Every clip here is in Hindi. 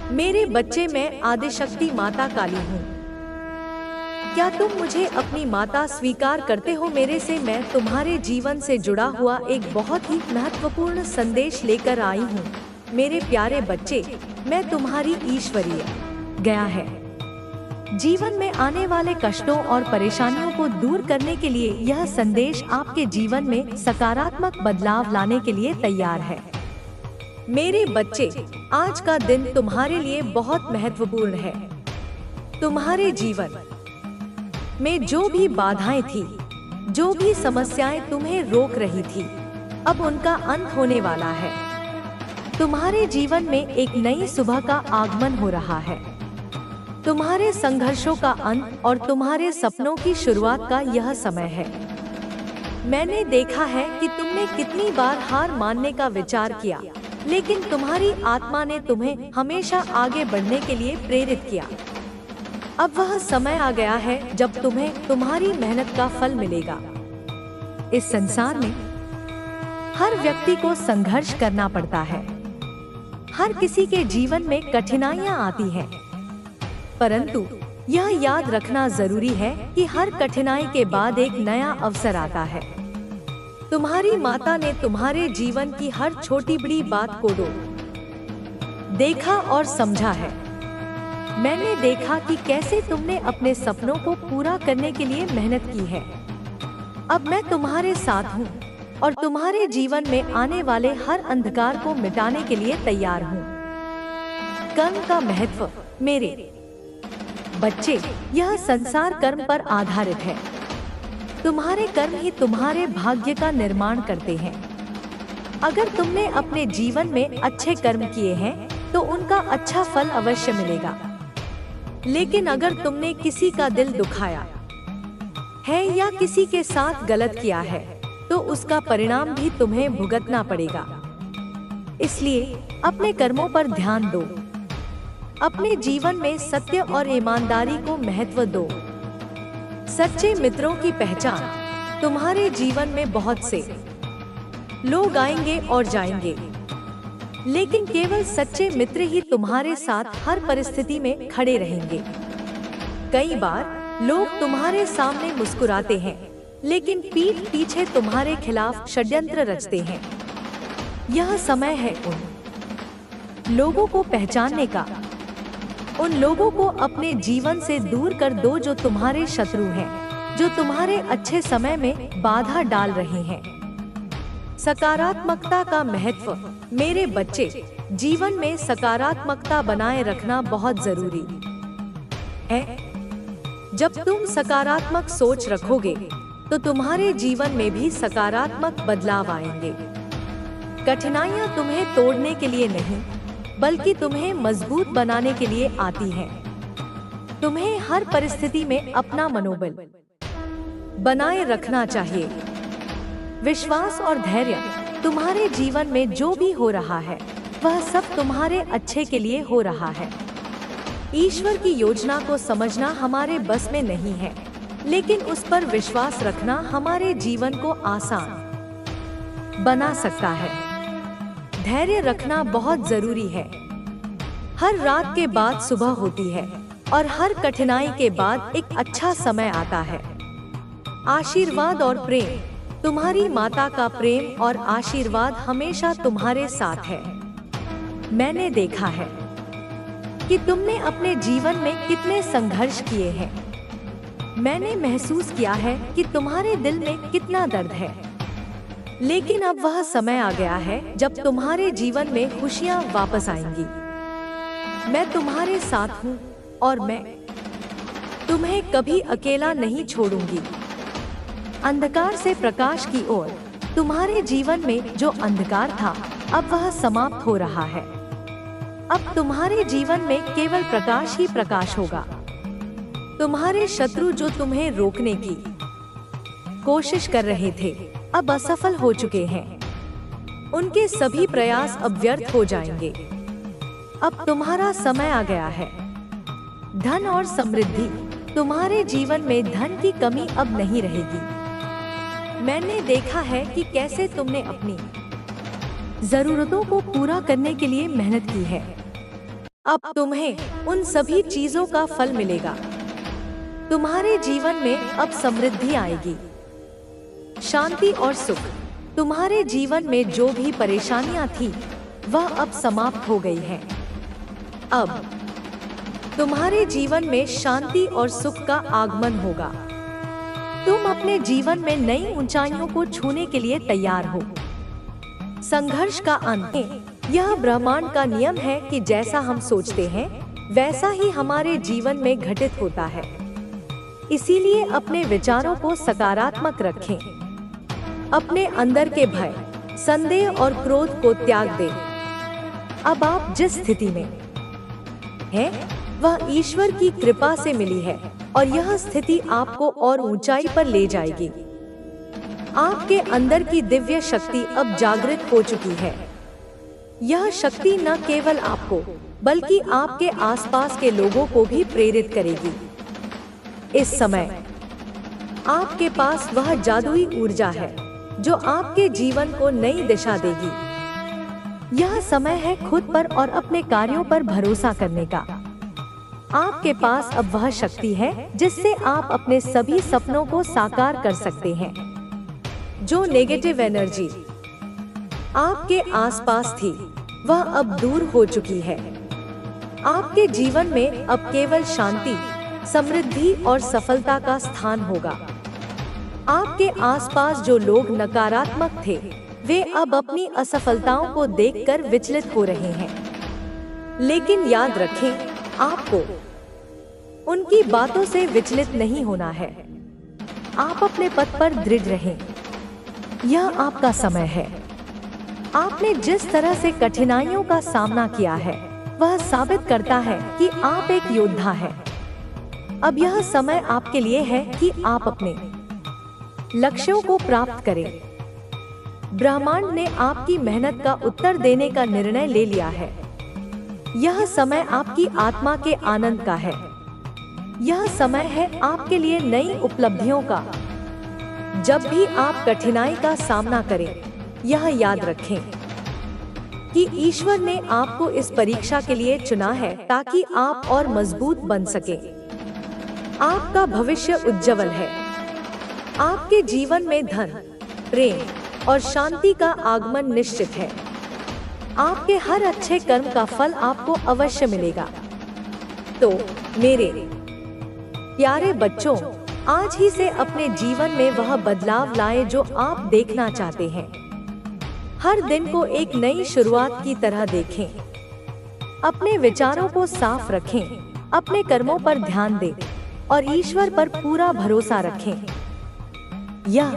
मेरे बच्चे, मैं आदिशक्ति माता काली हूँ। क्या तुम मुझे अपनी माता स्वीकार करते हो? मेरे से मैं तुम्हारे जीवन से जुड़ा हुआ एक बहुत ही महत्वपूर्ण संदेश लेकर आई हूँ। मेरे प्यारे बच्चे, मैं तुम्हारी ईश्वरीय गया है। जीवन में आने वाले कष्टों और परेशानियों को दूर करने के लिए यह संदेश आपके जीवन में सकारात्मक बदलाव लाने के लिए तैयार है। मेरे बच्चे, आज का दिन तुम्हारे लिए बहुत महत्वपूर्ण है। तुम्हारे जीवन में जो भी बाधाएं थी, जो भी समस्याएं तुम्हें रोक रही थी, अब उनका अंत होने वाला है। तुम्हारे जीवन में एक नई सुबह का आगमन हो रहा है। तुम्हारे संघर्षों का अंत और तुम्हारे सपनों की शुरुआत का यह समय है। मैंने देखा है कि तुमने कितनी बार हार मानने का विचार किया, लेकिन तुम्हारी आत्मा ने तुम्हें हमेशा आगे बढ़ने के लिए प्रेरित किया। अब वह समय आ गया है जब तुम्हें तुम्हारी मेहनत का फल मिलेगा। इस संसार में हर व्यक्ति को संघर्ष करना पड़ता है। हर किसी के जीवन में कठिनाइयां आती हैं, परंतु यह याद रखना जरूरी है कि हर कठिनाई के बाद एक नया अवसर आता है। तुम्हारी माता ने तुम्हारे जीवन की हर छोटी बड़ी बात को देखा और समझा है। मैंने देखा कि कैसे तुमने अपने सपनों को पूरा करने के लिए मेहनत की है। अब मैं तुम्हारे साथ हूँ और तुम्हारे जीवन में आने वाले हर अंधकार को मिटाने के लिए तैयार हूँ। कर्म का महत्व। मेरे बच्चे, यह संसार कर्म पर आधारित है। तुम्हारे कर्म ही तुम्हारे भाग्य का निर्माण करते हैं। अगर तुमने अपने जीवन में अच्छे कर्म किए हैं तो उनका अच्छा फल अवश्य मिलेगा। लेकिन अगर तुमने किसी का दिल दुखाया है या किसी के साथ गलत किया है तो उसका परिणाम भी तुम्हें भुगतना पड़ेगा। इसलिए अपने कर्मों पर ध्यान दो। अपने जीवन में सत्य और ईमानदारी को महत्व दो। सच्चे मित्रों की पहचान। तुम्हारे जीवन में बहुत से लोग आएंगे और जाएंगे, लेकिन केवल सच्चे मित्र ही तुम्हारे साथ हर परिस्थिति में खड़े रहेंगे। कई बार लोग तुम्हारे सामने मुस्कुराते हैं, लेकिन पीठ पीछे तुम्हारे खिलाफ षड्यंत्र रचते हैं। यह समय है उन लोगों को पहचानने का। उन लोगों को अपने जीवन से दूर कर दो जो तुम्हारे शत्रु हैं, जो तुम्हारे अच्छे समय में बाधा डाल रहे हैं। सकारात्मकता का महत्व। मेरे बच्चे, जीवन में सकारात्मकता बनाए रखना बहुत जरूरी है। जब तुम सकारात्मक सोच रखोगे तो तुम्हारे जीवन में भी सकारात्मक बदलाव आएंगे। कठिनाइयां तुम्हें तोड़ने के लिए नहीं, बल्कि तुम्हें मजबूत बनाने के लिए आती हैं। तुम्हें हर परिस्थिति में अपना मनोबल बनाए रखना चाहिए। विश्वास और धैर्य। तुम्हारे जीवन में जो भी हो रहा है वह सब तुम्हारे अच्छे के लिए हो रहा है। ईश्वर की योजना को समझना हमारे बस में नहीं है, लेकिन उस पर विश्वास रखना हमारे जीवन को आसान बना सकता है। धैर्य रखना बहुत जरूरी है। हर रात के बाद सुबह होती है और हर कठिनाई के बाद एक अच्छा समय आता है। आशीर्वाद और प्रेम। तुम्हारी माता का प्रेम और आशीर्वाद हमेशा तुम्हारे साथ है। मैंने देखा है कि तुमने अपने जीवन में कितने संघर्ष किए हैं। मैंने महसूस किया है कि तुम्हारे दिल में कितना दर्द है, लेकिन अब वह समय आ गया है जब तुम्हारे जीवन में खुशियां वापस आएंगी। मैं तुम्हारे साथ हूँ और मैं तुम्हें कभी अकेला नहीं छोड़ूंगी। अंधकार से प्रकाश की ओर। तुम्हारे जीवन में जो अंधकार था अब वह समाप्त हो रहा है। अब तुम्हारे जीवन में केवल प्रकाश ही प्रकाश होगा। तुम्हारे शत्रु जो तुम्हें रोकने की कोशिश कर रहे थे अब असफल हो चुके हैं। उनके सभी प्रयास अब व्यर्थ हो जाएंगे। अब तुम्हारा समय आ गया है। धन और समृद्धि। तुम्हारे जीवन में धन की कमी अब नहीं रहेगी। मैंने देखा है कि कैसे तुमने अपनी जरूरतों को पूरा करने के लिए मेहनत की है। अब तुम्हें उन सभी चीजों का फल मिलेगा। तुम्हारे जीवन में अब समृद्धि आएगी, शांति और सुख। तुम्हारे जीवन में जो भी परेशानियां थी वह अब समाप्त हो गई हैं। अब तुम्हारे जीवन में शांति और सुख का आगमन होगा। तुम अपने जीवन में नई ऊंचाइयों को छूने के लिए तैयार हो। संघर्ष का अंत है। यह ब्रह्मांड का नियम है कि जैसा हम सोचते हैं वैसा ही हमारे जीवन में घटित होता है। इसीलिए अपने विचारों को सकारात्मक रखें। अपने अंदर के भय, संदेह और क्रोध को त्याग दें। अब आप जिस स्थिति में हैं, वह ईश्वर की कृपा से मिली है और यह स्थिति आपको और ऊंचाई पर ले जाएगी। आपके अंदर की दिव्य शक्ति अब जागृत हो चुकी है। यह शक्ति न केवल आपको बल्कि आपके आसपास के लोगों को भी प्रेरित करेगी। इस समय आपके पास वह जादुई ऊर्जा है जो आपके जीवन को नई दिशा देगी। यह समय है खुद पर और अपने कार्यों पर भरोसा करने का। आपके पास अब वह शक्ति है जिससे आप अपने सभी सपनों को साकार कर सकते हैं। जो नेगेटिव एनर्जी आपके आसपास थी वह अब दूर हो चुकी है। आपके जीवन में अब केवल शांति, समृद्धि और सफलता का स्थान होगा। आपके आसपास जो लोग नकारात्मक थे वे अब अपनी असफलताओं को देखकर विचलित हो रहे हैं। लेकिन याद रखें, आपको उनकी बातों से विचलित नहीं होना है। आप अपने पथ पर दृढ़ रहें। यह आपका समय है। आपने जिस तरह से कठिनाइयों का सामना किया है वह साबित करता है कि आप एक योद्धा हैं। अब यह समय आपके लिए है कि आप अपने लक्ष्यों को प्राप्त करें। ब्रह्मांड ने आपकी मेहनत का उत्तर देने का निर्णय ले लिया है। यह समय आपकी आत्मा के आनंद का है। यह समय है आपके लिए नई उपलब्धियों का। जब भी आप कठिनाई का सामना करें, यह याद रखें कि ईश्वर ने आपको इस परीक्षा के लिए चुना है ताकि आप और मजबूत बन सकें। आपका भविष्य उज्जवल है। आपके जीवन में धन, प्रेम और शांति का आगमन निश्चित है। आपके हर अच्छे कर्म का फल आपको अवश्य मिलेगा। तो मेरे प्यारे बच्चों, आज ही से अपने जीवन में वह बदलाव लाएं जो आप देखना चाहते हैं। हर दिन को एक नई शुरुआत की तरह देखें। अपने विचारों को साफ रखें, अपने कर्मों पर ध्यान दें और ईश्वर पर पूरा भरोसा रखें। यह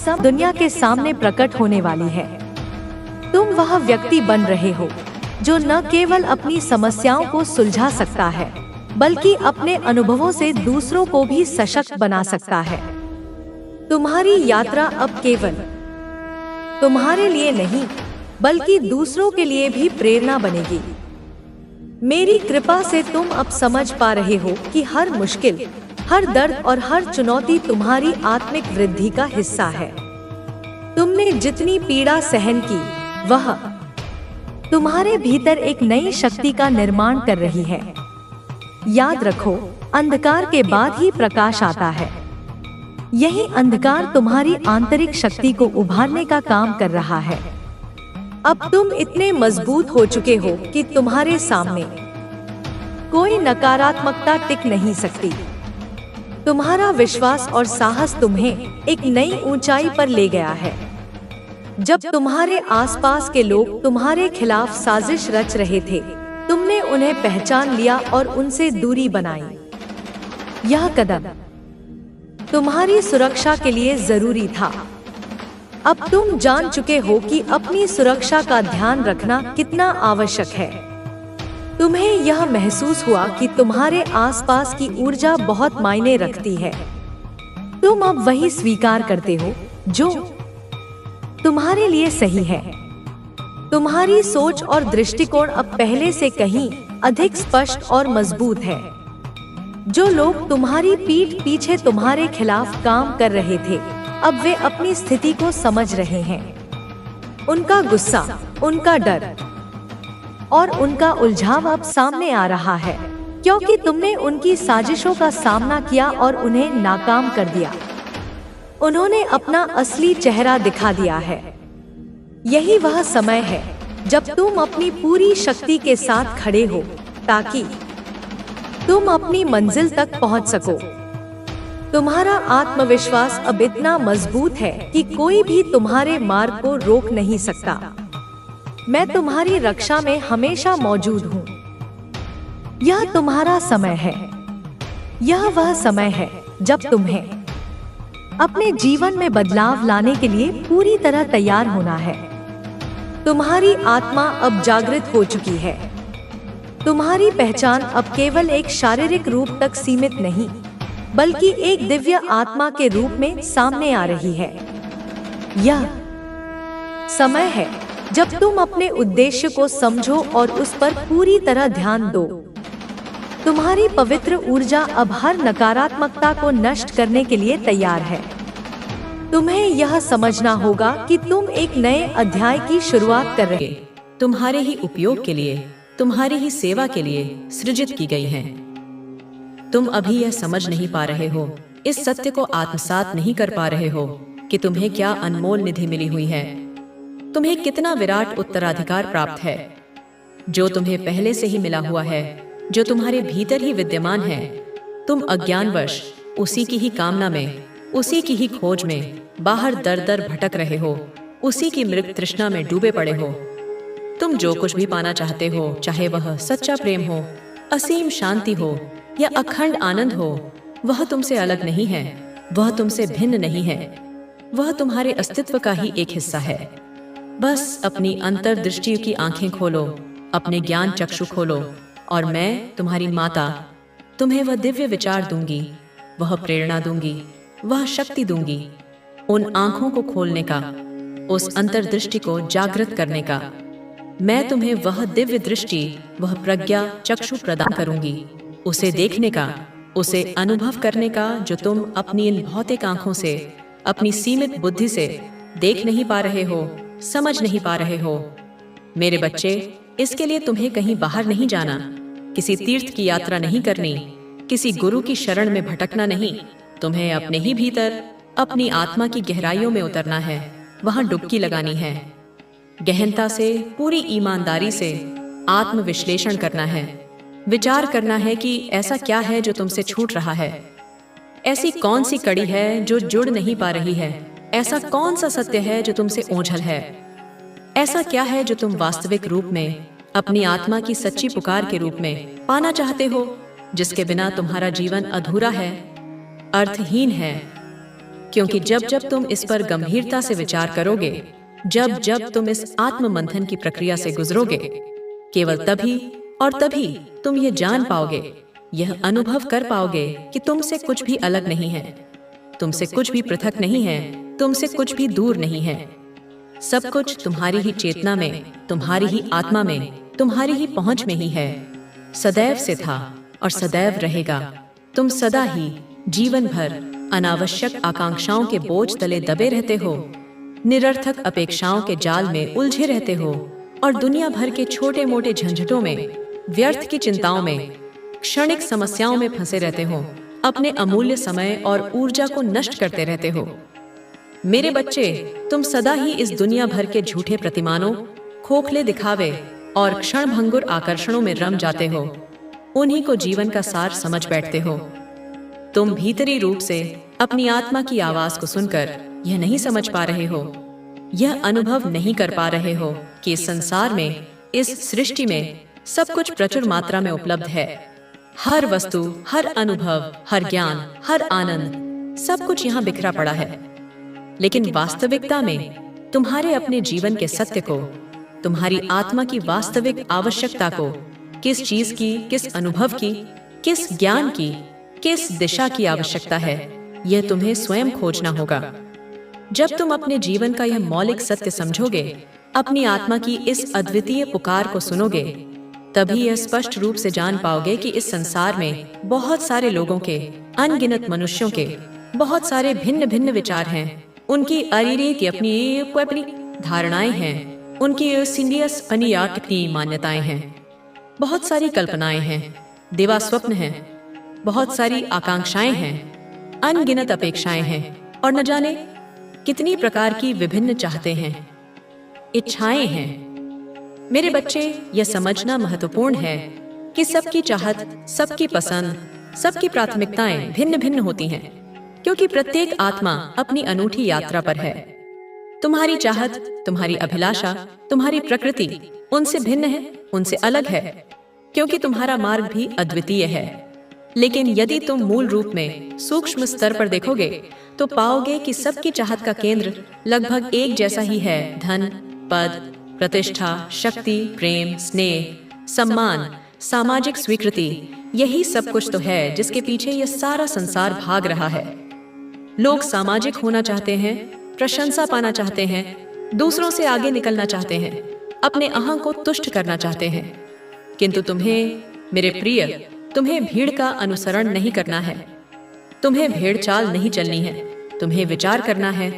सब दुनिया के सामने प्रकट होने वाली है। तुम वह व्यक्ति बन रहे हो जो न केवल अपनी समस्याओं को सुलझा सकता है बल्कि अपने अनुभवों से दूसरों को भी सशक्त बना सकता है। तुम्हारी यात्रा अब केवल तुम्हारे लिए नहीं बल्कि दूसरों के लिए भी प्रेरणा बनेगी। मेरी कृपा से तुम अब समझ पा रहे हो कि हर मुश्किल, हर दर्द और हर चुनौती तुम्हारी आत्मिक वृद्धि का हिस्सा है। तुमने जितनी पीड़ा सहन की वह तुम्हारे भीतर एक नई शक्ति का निर्माण कर रही है। याद रखो, अंधकार के बाद ही प्रकाश आता है। यही अंधकार तुम्हारी आंतरिक शक्ति को उभारने का काम कर रहा है। अब तुम इतने मजबूत हो चुके हो कि तुम्हारे सामने कोई नकारात्मकता टिक नहीं सकती। तुम्हारा विश्वास और साहस तुम्हें एक नई ऊंचाई पर ले गया है। जब तुम्हारे आसपास के लोग तुम्हारे खिलाफ साजिश रच रहे थे, तुमने उन्हें पहचान लिया और उनसे दूरी बनाई। यह कदम तुम्हारी सुरक्षा के लिए जरूरी था। अब तुम जान चुके हो कि अपनी सुरक्षा का ध्यान रखना कितना आवश्यक है। तुम्हें यह महसूस हुआ कि तुम्हारे आसपास की ऊर्जा बहुत मायने रखती है। तुम अब वही स्वीकार करते हो जो तुम्हारे लिए सही है। तुम्हारी सोच और दृष्टिकोण अब पहले से कहीं अधिक स्पष्ट और मजबूत है। जो लोग तुम्हारी पीठ पीछे तुम्हारे खिलाफ काम कर रहे थे, अब वे अपनी स्थिति को समझ रहे हैं। उनका गुस्सा, उनका डर और उनका उलझाव अब सामने आ रहा है, क्योंकि तुमने उनकी साजिशों का सामना किया और उन्हें नाकाम कर दिया। उन्होंने अपना असली चेहरा दिखा दिया है। यही वह समय है जब तुम अपनी पूरी शक्ति के साथ खड़े हो, ताकि तुम अपनी मंजिल तक पहुंच सको। तुम्हारा आत्मविश्वास अब इतना मजबूत है कि कोई भी तुम्हारे मार्ग को रोक नहीं सकता। मैं तुम्हारी रक्षा में हमेशा मौजूद हूँ। यह तुम्हारा समय है। यह वह समय है जब तुम्हें अपने जीवन में बदलाव लाने के लिए पूरी तरह तैयार होना है। तुम्हारी आत्मा अब जागृत हो चुकी है। तुम्हारी पहचान अब केवल एक शारीरिक रूप तक सीमित नहीं, बल्कि एक दिव्य आत्मा के रूप में सामने आ रही है। यह समय है जब तुम अपने उद्देश्य को समझो और उस पर पूरी तरह ध्यान दो। तुम्हारी पवित्र ऊर्जा अब हर नकारात्मकता को नष्ट करने के लिए तैयार है। तुम्हें यह समझना होगा कि तुम एक नए अध्याय की शुरुआत कर रहे हो। तुम्हारे ही उपयोग के लिए, तुम्हारी ही सेवा के लिए सृजित की गई हैं। तुम अभी यह समझ नहीं पा रहे हो, इस सत्य को आत्मसात नहीं कर पा रहे हो कि तुम्हें क्या अनमोल निधि मिली हुई है। तुम्हें कितना विराट उत्तराधिकार प्राप्त है, जो तुम्हें पहले से ही मिला हुआ है, जो तुम्हारे भीतर ही विद्यमान है। तुम अज्ञानवश उसी की ही कामना में, उसी की ही खोज में बाहर दर दर भटक रहे हो, उसी की मृग तृष्णा में डूबे पड़े हो। तुम जो कुछ भी पाना चाहते हो, चाहे वह सच्चा प्रेम हो, असीम शांति हो या अखंड आनंद हो, वह तुमसे अलग नहीं है, वह तुमसे भिन्न नहीं है, वह तुम्हारे अस्तित्व का ही एक हिस्सा है। बस अपनी अंतर्दृष्टि की आंखें खोलो, अपने ज्ञान चक्षु खोलो, और मैं तुम्हारी माता तुम्हें वह दिव्य विचार दूंगी, वह प्रेरणा दूंगी, वह शक्ति दूंगी, उन आंखों को खोलने का, उस अंतर्दृष्टि को जागृत करने का। मैं तुम्हें वह दिव्य दृष्टि, वह प्रज्ञा चक्षु प्रदान करूंगी, उसे देखने का, उसे अनुभव करने का, जो तुम अपनी इन भौतिक आंखों से, अपनी सीमित बुद्धि से देख नहीं पा रहे हो, समझ नहीं पा रहे हो। मेरे बच्चे, इसके लिए तुम्हें कहीं बाहर नहीं जाना, किसी तीर्थ की यात्रा नहीं करनी, किसी गुरु की शरण में भटकना नहीं। तुम्हें अपने ही भीतर, अपनी आत्मा की गहराइयों में उतरना है, वहां डुबकी लगानी है। गहनता से, पूरी ईमानदारी से आत्मविश्लेषण करना है, विचार करना है कि ऐसा क्या है जो तुमसे छूट रहा है, ऐसी कौन सी कड़ी है जो जुड़ नहीं पा रही है, ऐसा कौन सा सत्य है जो तुमसे ओझल है, ऐसा क्या है जो तुम वास्तविक रूप में अपनी आत्मा की सच्ची पुकार के रूप में पाना चाहते हो, जिसके बिना तुम्हारा जीवन अधूरा है, अर्थहीन है। क्योंकि जब जब तुम इस पर गंभीरता से विचार करोगे, जब जब तुम इस आत्म मंथन की प्रक्रिया से गुजरोगे, केवल तभी और तभी तुम ये जान पाओगे, यह अनुभव कर पाओगे कि तुमसे कुछ भी अलग नहीं है, तुमसे कुछ भी पृथक नहीं है, तुमसे कुछ भी दूर नहीं है। सब कुछ तुम्हारी ही चेतना में, तुम्हारी ही आत्मा में, तुम्हारी ही पहुंच में ही है। सदैव से था और सदैव रहेगा। तुम सदा ही जीवन भर अनावश्यक आकांक्षाओं के बोझ तले दबे रहते हो, निरर्थक अपेक्षाओं के जाल में उलझे रहते हो और दुनिया भर के छोटे मोटे झंझटों में, व्यर्थ की चिंताओं में, क्षणिक समस्याओं में फंसे रहते हो, अपने अमूल्य समय और ऊर्जा को नष्ट करते रहते हो। मेरे बच्चे, तुम सदा ही इस दुनिया भर के झूठे प्रतिमानों, खोखले दिखावे और क्षणभंगुर आकर्षणों में रम जाते हो, उन्हीं को जीवन का सार समझ बैठते हो। तुम भीतरी रूप से अपनी आत्मा की आवाज को सुनकर यह नहीं समझ पा रहे हो, यह अनुभव नहीं कर पा रहे हो कि इस संसार में, इस सृष्टि में सब कुछ प्रचुर मात्रा में उपलब्ध है। हर वस्तु, हर अनुभव, हर ज्ञान, हर आनंद, सब कुछ यहाँ बिखरा पड़ा है। लेकिन वास्तविकता में तुम्हारे अपने जीवन के सत्य को, तुम्हारी आत्मा की वास्तविक आवश्यकता को, किस चीज की, किस अनुभव की, किस ज्ञान की, किस दिशा की आवश्यकता है, यह तुम्हें स्वयं खोजना होगा। जब तुम अपने जीवन का यह मौलिक सत्य समझोगे, अपनी आत्मा की इस अद्वितीय पुकार को सुनोगे, तभी यह स्पष्ट रूप से जान पाओगे कि इस संसार में बहुत सारे लोगों के, अनगिनत मनुष्यों के बहुत सारे भिन्न भिन्न विचार हैं, उनकी अरीरी की अपनी धारणाएं हैं, उनकी यूसिनियस अनियाट की मान्यताएं हैं, बहुत सारी कल्पनाएं हैं, देवा स्वप्न हैं, बहुत सारी आकांक्षाएं हैं, अनगिनत अपेक्षाएं हैं और न जाने कितनी प्रकार की विभिन्न चाहते हैं, इच्छाएं हैं। मेरे बच्चे, यह समझना महत्वपूर्ण है कि सबकी चाहत, सबकी पसंद, सबकी प्राथमिकताएं भिन्न भिन्न होती हैं, क्योंकि प्रत्येक आत्मा अपनी अनूठी यात्रा पर है। तुम्हारी चाहत, तुम्हारी अभिलाषा, तुम्हारी प्रकृति उनसे भिन्न है, उनसे अलग है, क्योंकि तुम्हारा मार्ग भी अद्वितीय है। लेकिन यदि तुम मूल रूप में सूक्ष्म स्तर पर देखोगे तो पाओगे कि सबकी चाहत का केंद्र लगभग एक जैसा ही है। धन, पद, प्रतिष्ठा, शक्ति, प्रेम, स्नेह, सम्मान, सामाजिक स्वीकृति, यही सब कुछ तो है जिसके पीछे यह सारा संसार भाग रहा है। लोग सामाजिक होना चाहते हैं, प्रशंसा पाना चाहते हैं, दूसरों से आगे निकलना चाहते हैं, अपने अहं को तुष्ट करना चाहते हैं। किंतु तुम्हें, मेरे प्रिय, तुम्हें भीड़ का अनुसरण नहीं करना है, तुम्हें भेड़ चाल नहीं चलनी है। तुम्हें विचार करना है,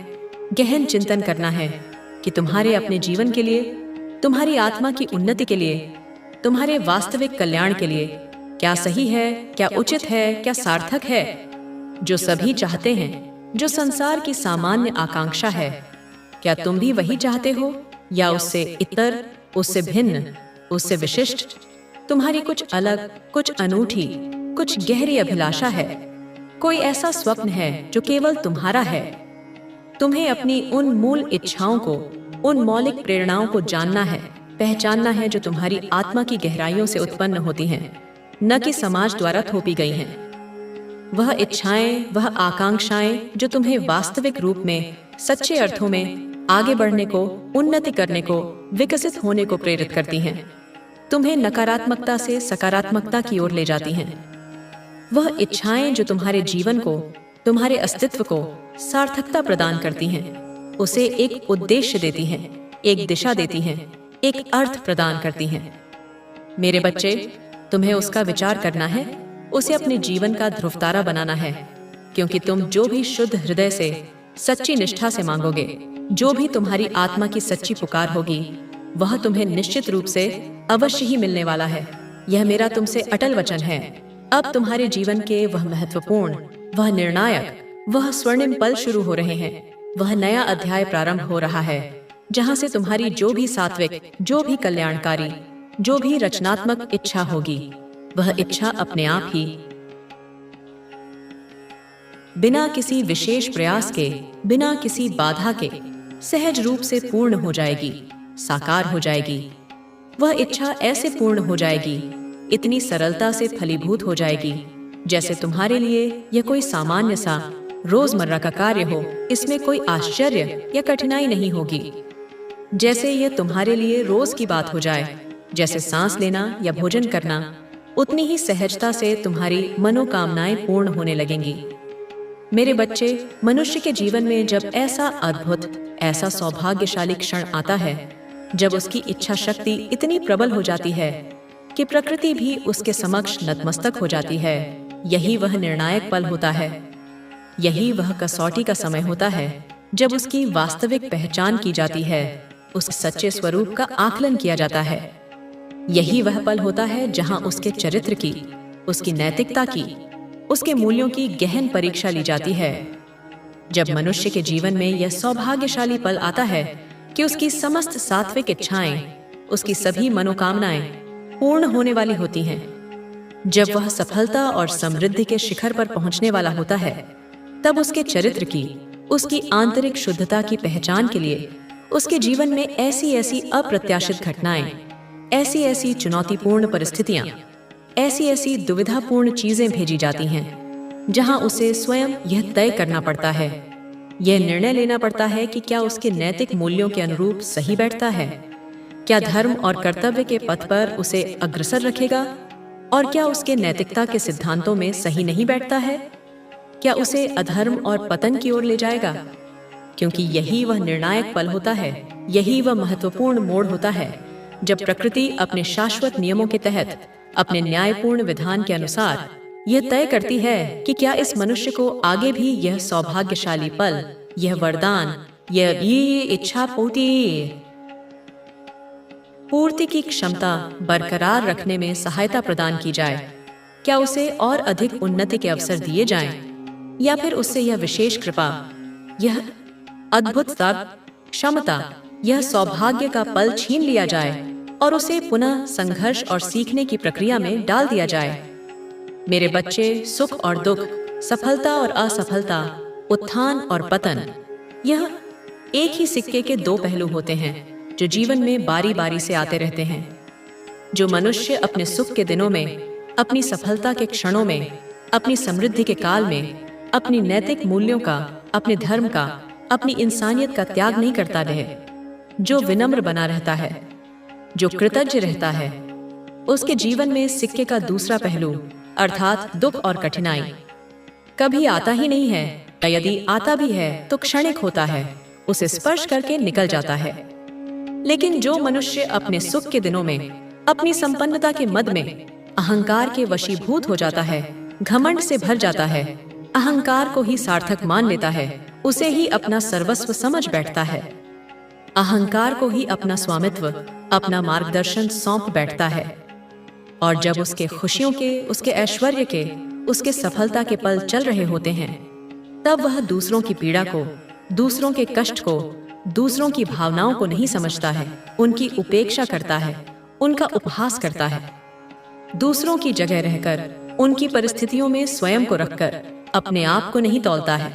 गहन चिंतन करना है कि तुम्हारे अपने जीवन के लिए, तुम्हारी आत्मा की उन्नति के लिए, तुम्हारे वास्तविक कल्याण के लिए क्या सही है, क्या उचित है, क्या सार्थक है। जो सभी चाहते हैं, जो संसार की सामान्य आकांक्षा है, क्या तुम भी वही चाहते हो या उससे इतर, उससे भिन्न, उससे विशिष्ट? तुम्हारी कुछ अलग, कुछ अनूठी, कुछ गहरी अभिलाषा है, कोई ऐसा स्वप्न है जो केवल तुम्हारा है। तुम्हें अपनी उन मूल इच्छाओं को, उन मौलिक प्रेरणाओं को जानना है, पहचानना है जो तुम्हारी आत्मा की गहराइयों से उत्पन्न होती हैं, न कि समाज द्वारा थोपी गई हैं। वह इच्छाएं, वह आकांक्षाएं जो तुम्हें वास्तविक रूप में, सच्चे अर्थों में आगे बढ़ने को, उन्नति करने को, विकसित होने को प्रेरित करती हैं। तुम्हें नकारात्मकता से सकारात्मकता की ओर ले जाती हैं। वह इच्छाएं जो तुम्हारे जीवन को, तुम्हारे अस्तित्व को सार्थकता प्रदान करती हैं, उसे एक उद्देश्य देती हैं, एक दिशा देती हैं, एक अर्थ प्रदान करती हैं। मेरे बच्चे, तुम्हें उसका विचार करना है, उसे अपने जीवन का ध्रुवतारा बनाना है, क्योंकि तुम जो भी शुद्ध हृदय से, सच्ची निष्ठा से मांगोगे, जो भी तुम्हारी आत्मा की सच्ची पुकार होगी, वह तुम्हें निश्चित रूप से अवश्य ही मिलने वाला है। यह मेरा तुमसे अटल वचन है। अब तुम्हारे जीवन के वह महत्वपूर्ण, वह निर्णायक, वह स्वर्णिम पल शुरू हो रहे हैं। वह नया अध्याय प्रारंभ हो रहा है, जहां से तुम्हारी जो भी सात्विक, जो भी कल्याणकारी, जो भी रचनात्मक इच्छा होगी, वह इच्छा अपने आप ही, बिना किसी विशेष प्रयास के, बिना किसी बाधा के, सहज रूप से पूर्ण हो जाएगी, साकार हो जाएगी। वह इच्छा ऐसे पूर्ण हो जाएगी, इतनी सरलता से फलीभूत हो जाएगी, जैसे तुम्हारे लिए यह कोई सामान्य सा रोजमर्रा का कार्य हो। इसमें कोई आश्चर्य या कठिनाई नहीं होगी, जैसे यह तुम्हारे लिए रोज की बात हो जाए, जैसे सांस लेना या भोजन करना। उतनी ही सहजता से तुम्हारी मनोकामनाएं पूर्ण होने लगेंगी। मेरे बच्चे, मनुष्य के जीवन में जब ऐसा अद्भुत, ऐसा सौभाग्यशाली क्षण आता है, जब उसकी इच्छा शक्ति इतनी प्रबल हो जाती है कि प्रकृति भी उसके समक्ष नतमस्तक हो जाती है, यही वह निर्णायक पल होता है। यही वह कसौटी का समय होता है जब उसकी वास्तविक पहचान की जाती है, उस सच्चे स्वरूप का आकलन किया जाता है। यही वह पल होता है जहां उसके चरित्र की, उसकी नैतिकता की, उसके मूल्यों की गहन परीक्षा ली जाती है। जब मनुष्य के जीवन में यह सौभाग्यशाली पल आता है कि उसकी समस्त सात्विक इच्छाएं, उसकी सभी मनोकामनाएं पूर्ण होने वाली होती हैं, जब वह सफलता और समृद्धि के शिखर पर पहुंचने वाला होता है, तब उसके चरित्र की, उसकी आंतरिक शुद्धता की पहचान के लिए उसके जीवन में ऐसी ऐसी अप्रत्याशित घटनाएं, ऐसी ऐसी चुनौतीपूर्ण परिस्थितियां, ऐसी ऐसी दुविधापूर्ण चीजें भेजी जाती हैं, जहां उसे स्वयं यह तय करना पड़ता है, यह निर्णय लेना पड़ता है कि क्या उसके नैतिक मूल्यों के अनुरूप सही बैठता है, क्या धर्म और कर्तव्य के पथ पर उसे अग्रसर रखेगा, और क्या उसके नैतिकता के सिद्धांतों में सही नहीं बैठता है, क्या उसे अधर्म और पतन की ओर ले जाएगा। क्योंकि यही वह निर्णायक पल होता है, यही वह महत्वपूर्ण मोड़ होता है, जब प्रकृति अपने शाश्वत नियमों के तहत, अपने न्यायपूर्ण विधान के अनुसार यह तय करती है कि क्या इस मनुष्य को आगे भी यह सौभाग्यशाली पल, यह वरदान, यह इच्छा पूर्ति पूर्ति की क्षमता बरकरार रखने में सहायता प्रदान की जाए? क्या उसे और अधिक उन्नति के अवसर दिए जाएं? या फिर उससे यह विशेष कृपा, यह अद्भुतता, क्षमता, यह सौभाग्य का पल छीन लिया जाए और उसे पुनः संघर्ष और सीखने की प्रक्रिया में डाल दिया जाए? मेरे बच्चे, सुख और दुख, सफलता और असफलता, उत्थान और पतन, यह एक ही सिक्के के दो पहलू होते हैं जो जीवन में बारी बारी से आते रहते हैं। जो मनुष्य अपने सुख के दिनों में, अपनी सफलता के क्षणों में, अपनी समृद्धि के काल में, अपनी नैतिक मूल्यों का, अपने धर्म का, अपनी इंसानियत का त्याग नहीं करता है, जो विनम्र बना रहता है, जो कृतज्ञ रहता है, उसके जीवन में सिक्के का दूसरा पहलू अर्थात दुख और कठिनाई कभी आता ही नहीं है, या यदि आता भी है तो क्षणिक होता है, उसे स्पर्श करके निकल जाता है। लेकिन जो मनुष्य अपने सुख के दिनों में, अपनी संपन्नता के मद में अहंकार के वशीभूत हो जाता है, घमंड से भर जाता है, अहंकार को ही सार्थक मान लेता है, उसे ही अपना सर्वस्व समझ बैठता है, अहंकार को ही अपना स्वामित्व, अपना मार्गदर्शन सौंप बैठता है, और जब उसके खुशियों के, उसके ऐश्वर्य के, उसके सफलता के पल चल रहे होते हैं, तब वह दूसरों की पीड़ा को, दूसरों के कष्ट को, दूसरों की भावनाओं को नहीं समझता है, उनकी उपेक्षा करता है, उनका उपहास करता है। दूसरों की जगह रहकर, उनकी परिस्थितियों में स्वयं को रखकर अपने आप को नहीं तौलता है,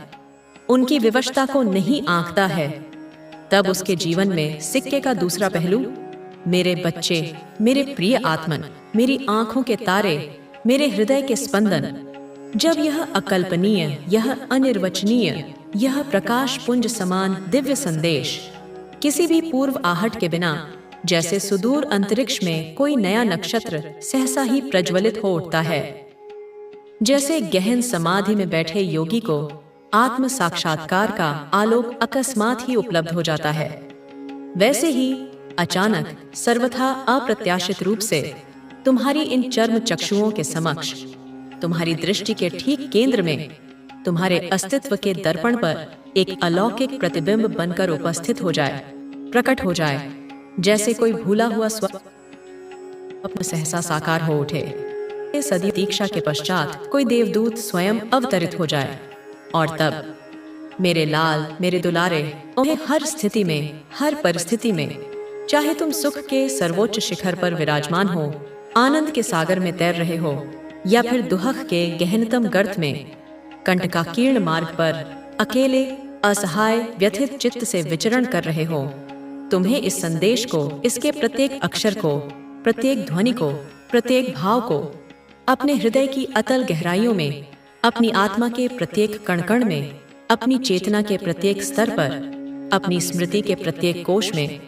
उनकी विवशता को नहीं आंकता है, तब उसके जीवन में सिक्के का दूसरा पहलू, मेरे बच्चे, मेरे प्रिय आत्मन, मेरी आंखों के तारे, मेरे हृदय के स्पंदन, जब यह अकल्पनीय, यह अनिर्वचनीय, यह प्रकाश पुंज समान दिव्य संदेश किसी भी पूर्व आहट के बिना, जैसे सुदूर अंतरिक्ष में कोई नया नक्षत्र सहसा ही प्रज्वलित हो उठता है, जैसे गहन समाधि में बैठे योगी को आत्म साक्षात्कार का आलोक अकस्मात ही उपलब्ध हो जाता है, वैसे ही अचानक, सर्वथा अप्रत्याशित रूप से तुम्हारी इन चर्म चक्षुओं के समक्ष, तुम्हारी दृष्टि के ठीक केंद्र में, तुम्हारे अस्तित्व के दर्पण पर एक अलौकिक प्रतिबिंब बनकर उपस्थित हो जाए, प्रकट हो जाए, जैसे कोई भूला हुआ स्वप्न सहसा साकार हो उठे। सदी दीक्षा के पश्चात कोई देवदूत स्वयं अवतरित हो जाए, और तब मेरे लाल, मेरे दुलारे, उन्हें हर स्थिति में, हर परिस्थिति में, चाहे तुम सुख के सर्वोच्च शिखर पर विराजमान हो, आनंद के सागर में तैर रहे हो, या फिर दुहक के गहनतम गर्त में, कंटकाकीर्ण मार्ग पर अकेले, असहाय, व्यथित चित्त से विचरण कर रहे हो, तुम्हें इस संदेश को, इसके प्रत्येक अक्षर को, प्रत्येक ध्वनि को, प्रत्येक भाव को अपने हृदय की अतल गहराइयों में, अपनी आत्मा के प्रत्येक कण-कण में, अपनी चेतना के प्रत्येक स्तर पर, अपनी स्मृति के प्रत्येक कोश में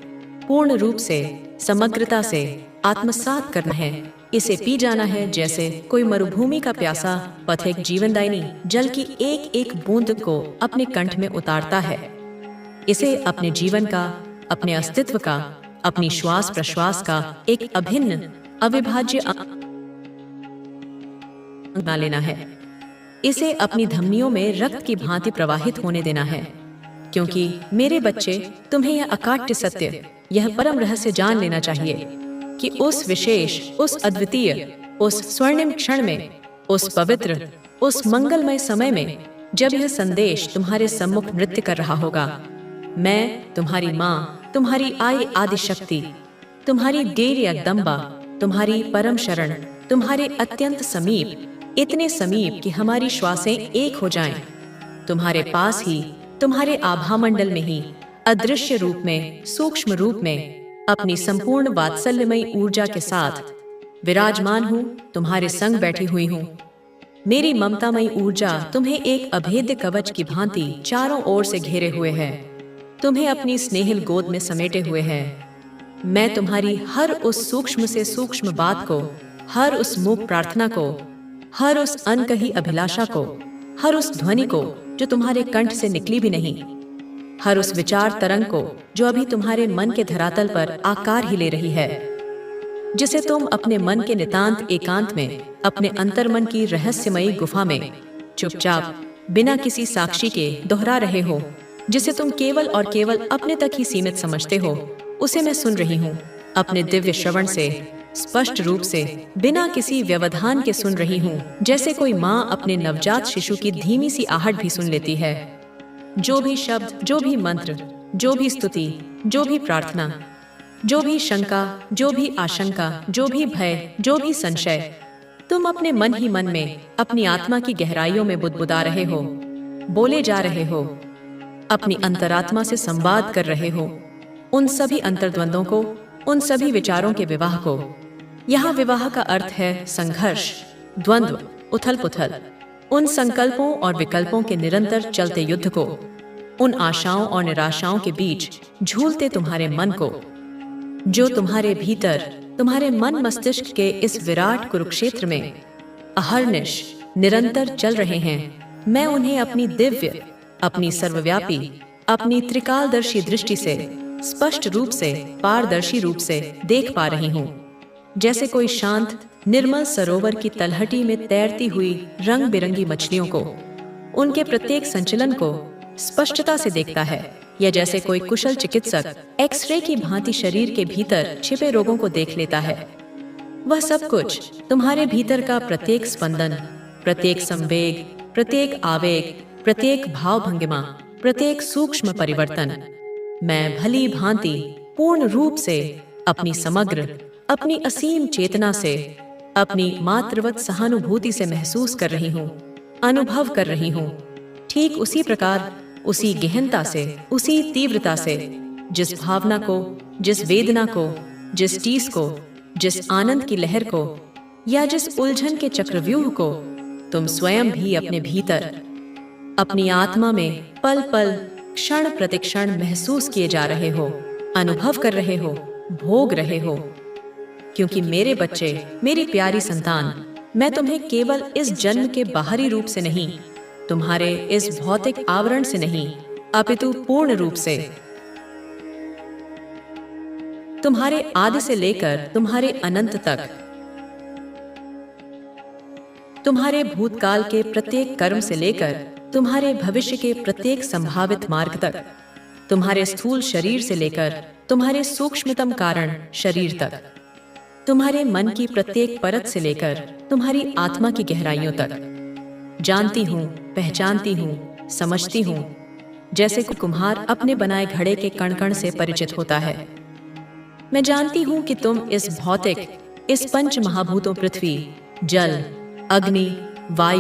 पूर्ण रूप से, समग्रता से आत्मसात करना है। इसे पी जाना है जैसे कोई मरुभूमि का प्यासा पथिक जीवनदायिनी जल की एक एक बूंद को अपने कंठ में उतारता है। इसे अपने जीवन का, अपने अस्तित्व का, अपनी श्वास प्रश्वास का एक अभिन्न, अविभाज्य अंग बना लेना है। इसे अपनी धमनियों में रक्त की भांति प्रवाहित होने देना है, क्योंकि मेरे बच्चे, तुम्हें यह अकाट्य सत्य, यह परम रहस्य जान लेना चाहिए कि उस विशेष, उस अद्वितीय, उस स्वर्णिम क्षण में, उस पवित्र, उस मंगलमय समय में, जब यह संदेश तुम्हारे सम्मुख नृत्य कर रहा होगा, मैं तुम्हारी माँ, तुम्हारी आदि शक्ति, तुम्हारी डेर जगदम्बा, तुम्हारी परम शरण, तुम्हारे अत्यंत समीप, इतने समीप कि हमारी श्वासें एक हो जाएं, तुम्हारे पास ही, तुम्हारे आभामंडल में ही, अदृश्य रूप में, सूक्ष्म रूप में, अपनी संपूर्ण वात्सल्यमयी ऊर्जा के साथ विराजमान हूँ, तुम्हारे संग बैठी हुई हूँ। मेरी ममतामयी ऊर्जा तुम्हें एक अभेद्य कवच की भांति चारों ओर से घेरे हुए है, तुम्हें अपनी स्नेहिल गोद में समेटे हुए है। मैं तुम्हारी हर उस सूक्ष्म से सूक्ष्म बात को, हर उस मूक प्रार्थना को, हर उस अनकही अभिलाषा को, हर उस ध्वनि को जो तुम्हारे कंठ से निकली भी नहीं, हर उस विचार तरंग को जो अभी तुम्हारे मन के धरातल पर आकार ही ले रही है, जिसे तुम अपने मन के नितांत एकांत में, अपने अंतर्मन की रहस्यमयी गुफा में चुपचाप बिना किसी साक्षी के दोहरा रहे हो, जिसे तुम केवल और केवल अपने तक ही सीमित समझते हो, उसे मैं सुन रही हूँ, अपने दिव्य श्रवण से स्पष्ट रूप से बिना किसी व्यवधान के सुन रही हूँ, जैसे कोई माँ अपने नवजात शिशु की धीमी सी आहट भी सुन लेती है। जो भी शब्द, जो भी मंत्र, जो भी स्तुति, जो भी प्रार्थना, जो भी शंका, जो भी आशंका, जो भी भय, जो भी संशय, तुम अपने मन ही मन में अपनी आत्मा की गहराइयों में बुदबुदा रहे हो, बोले जा रहे हो, अपनी अंतरात्मा से संवाद कर रहे हो। उन सभी अंतर्द्वंदों को, उन सभी विचारों के विवाह को। यहाँ विवाह का अर्थ है संघर्ष, द्वंद्व, उथल पुथल, उन संकल्पों और विकल्पों के निरंतर चलते युद्ध को, उन आशाओं और निराशाओं के बीच झूलते तुम्हारे मन को, जो तुम्हारे भीतर, तुम्हारे मन मस्तिष्क के इस विराट कुरुक्षेत्र में अहर्निश निरंतर चल रहे हैं। मैं उन्हें अपनी दिव्य, अपनी सर्वव्यापी, अपनी त्रिकालदर्शी दृष्टि से स्पष्ट रूप से, पारदर्शी रूप से देख पा रही हूँ, जैसे कोई शांत निर्मल सरोवर की तलहटी में तैरती हुई रंग बिरंगी मछलियों को, उनके प्रत्येक संचलन को स्पष्टता से देखता है, या जैसे कोई कुशल चिकित्सक एक्सरे की भांति शरीर के भीतर छिपे रोगों को देख लेता है। वह सब कुछ तुम्हारे भीतर का प्रत्येक स्पंदन, प्रत्येक संवेग, प्रत्येक आवेग, प्रत्येक भाव भंगिमा, प्रत्येक सूक्ष्म परिवर्तन मैं भली भांति पूर्ण रूप से अपनी समग्र, अपनी असीम चेतना से, अपनी मातृवत सहानुभूति से महसूस कर रही हूँ, अनुभव कर रही हूँ। ठीक उसी प्रकार, उसी गहनता से, उसी तीव्रता से, जिस भावना को, जिस वेदना को, जिस टीस को, जिस आनंद की लहर को, या जिस उलझन के चक्रव्यूह को तुम स्वयं भी अपने भीतर, अपनी आत्मा में पल पल, क्षण प्रतिक्षण महसूस किए जा रहे हो, अनुभव कर रहे हो, भोग रहे हो। क्योंकि मेरे बच्चे, मेरी प्यारी संतान, मैं तुम्हें केवल इस जन्म के बाहरी रूप से नहीं, तुम्हारे इस भौतिक आवरण से नहीं, अपितु पूर्ण रूप से, तुम्हारे आदि से लेकर तुम्हारे अनंत तक, तुम्हारे भूतकाल के प्रत्येक कर्म से लेकर तुम्हारे भविष्य के प्रत्येक संभावित मार्ग तक, तुम्हारे स्थूल शरीर से लेकर तुम्हारे सूक्ष्मतम कारण शरीर तक, तुम्हारे मन की प्रत्येक परत से लेकर तुम्हारी आत्मा की गहराइयों तक जानती हूँ, पहचानती हूँ, समझती हूँ, जैसे कि कुम्हार अपने बनाए घड़े के कण कण से परिचित होता है। मैं जानती हूँ कि तुम इस भौतिक, इस पंच महाभूतों पृथ्वी, जल, अग्नि, वायु,